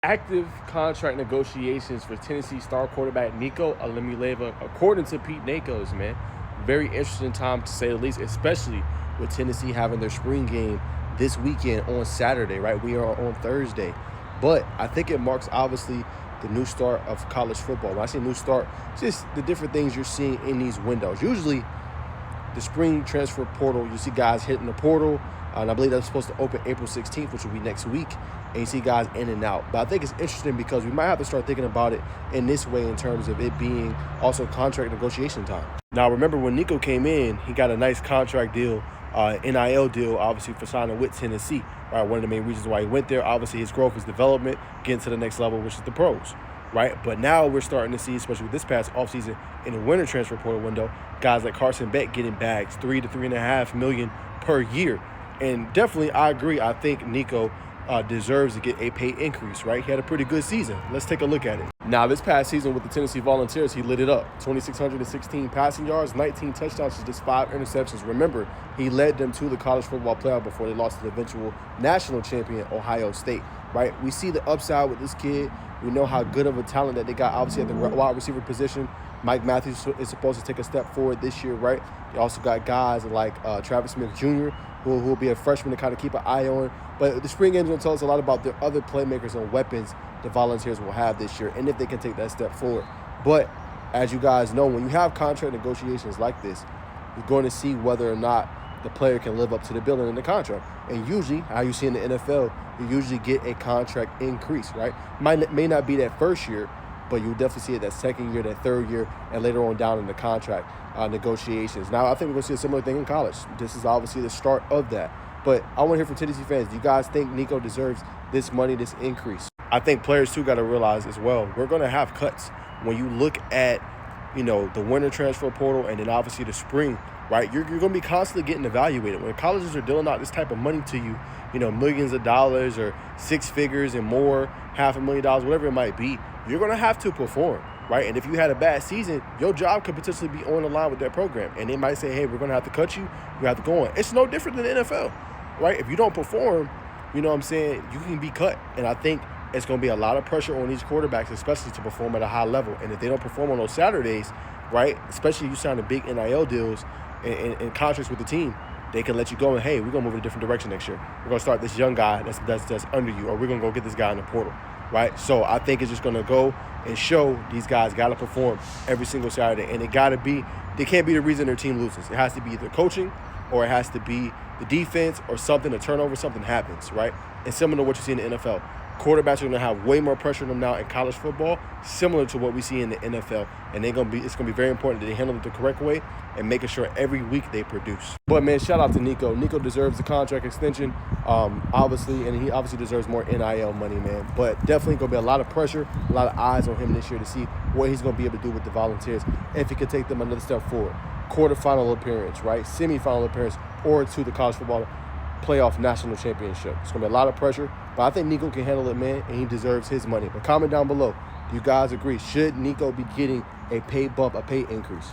Active contract negotiations for Tennessee star quarterback Nico Alemuleva, according to Pete Nakos, man. Very interesting time to say the least, especially with Tennessee having their spring game this weekend on Saturday, right? We are on Thursday. But I think it marks, obviously, the new start of college football. When I say new start, it's just the different things you're seeing in these windows. Usually, the spring transfer portal, you see guys hitting the portal, and I believe that's supposed to open April 16th, which will be next week, and you see guys in and out. But I think it's interesting because we might have to start thinking about it in this way in terms of it being also contract negotiation time. Now, remember when Nico came in, he got a nice contract deal, NIL deal, obviously, for signing with Tennessee. Right, one of the main reasons why he went there, obviously, his growth, his development, getting to the next level, which is the pros. Right, but now we're starting to see, especially with this past offseason in the winter transfer portal window, guys like Carson Beck getting bags, $3 to $3.5 million per year. And definitely, I agree. I think Nico deserves to get a pay increase, right? He had a pretty good season. Let's take a look at it. Now, this past season with the Tennessee Volunteers, he lit it up. 2,616 passing yards, 19 touchdowns, just 5 interceptions. Remember, he led them to the college football playoff before they lost to the eventual national champion, Ohio State, right? We see the upside with this kid. We know how good of a talent that they got, obviously, at the wide receiver position. Mike Matthews is supposed to take a step forward this year, right? You also got guys like Travis Smith Jr., who will be a freshman to kind of keep an eye on. But the spring game's going to tell us a lot about the other playmakers and weapons the Volunteers will have this year, and if they can take that step forward. But as you guys know, when you have contract negotiations like this, you're going to see whether or not the player can live up to the billing in the contract. And usually, how you see in the NFL, you usually get a contract increase, right? May not be that first year, but you definitely see it that second year, that third year, and later on down in the contract negotiations. Now, I think we're going to see a similar thing in college. This is obviously the start of that. But I want to hear from Tennessee fans. Do you guys think Nico deserves this money, this increase? I think players, too, got to realize as well, we're going to have cuts. When you look at, the winter transfer portal and then obviously the spring, right, you're going to be constantly getting evaluated. When colleges are dealing out this type of money to you, millions of dollars or six figures and more, $500,000, whatever it might be, you're going to have to perform, right? And if you had a bad season, your job could potentially be on the line with that program. And they might say, hey, we're going to have to cut you. You have to go on. It's no different than the NFL, right? If you don't perform, you can be cut. And I think it's going to be a lot of pressure on these quarterbacks, especially to perform at a high level. And if they don't perform on those Saturdays, right, especially if you sign the big NIL deals and contracts with the team, they can let you go and, hey, we're going to move in a different direction next year. We're going to start this young guy that's under you, or we're going to go get this guy in the portal, right? So I think it's just going to go and show these guys got to perform every single Saturday. And they can't be the reason their team loses. It has to be either coaching or it has to be the defense or something, a turnover, something happens, right? And similar to what you see in the NFL. Quarterbacks are going to have way more pressure on them now in college football, similar to what we see in the NFL. And it's going to be very important that they handle it the correct way and making sure every week they produce. But, man, shout out to Nico. Nico deserves the contract extension, obviously, and he obviously deserves more NIL money, man. But definitely going to be a lot of pressure, a lot of eyes on him this year to see what he's going to be able to do with the Volunteers, if he can take them another step forward. Quarterfinal appearance, right? Semifinal appearance, or to the college football playoff national championship. It's going to be a lot of pressure, but I think Nico can handle it, man, and he deserves his money. But comment down below, do you guys agree? Should Nico be getting a pay bump, a pay increase?